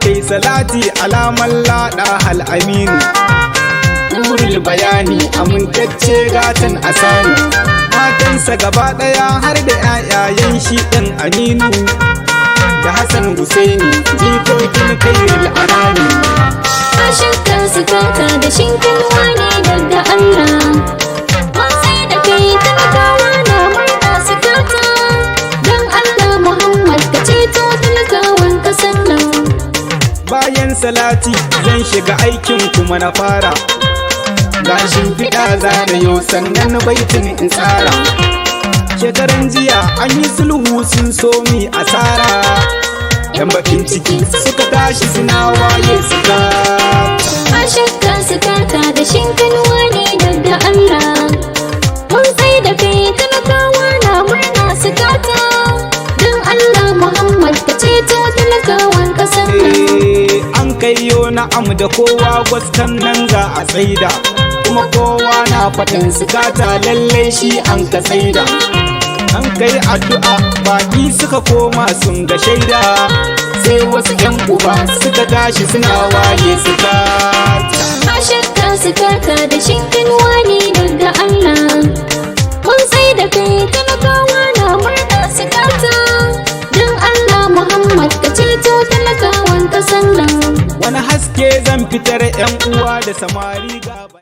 kai salati alaman laɗa hal aminu nurul bayani amintacce gatan asani matansa gaba ɗaya har da 'ya'yayen shi ɗan aminu da Hassan Husaini jikokin kairul anani a shakka su kaka da shinkinwa ne daga Allah matsayi da kai talakawa na murna su kaka don Allah Muhammad ka ceto talakawan kasar nan. Bayan salati zan shiga aikin kuma na fara ga shimfiɗa zana yau sannan baitin in tsara. Shekaran jiya an yi sulhu sun so mi asara yan bakin ciki suka tashi suna waye suka a shakka su kaka da shinkinwa ne daga Allah mun tsaye da kai talakawa na murna su kaka don Allah Muhammad ka ceto talakawan kasar nan. An kai yo na'am da kowa gwaskan nan za a tsaida kuma kowa na faɗin sukata lallai shi an ka tsaida. An kai addu'a baki suka koma sun ga shaida sai wasu 'yan uba suka tashi suna waye suka a shakka su kaka da shinkinwa ne daga Allah mun tsaye da kai talakawa na murna su kaka don Allah Muhammad ka ceto talakawan kasar nan. Wani haske zan fitar 'yan uwa da samari gaba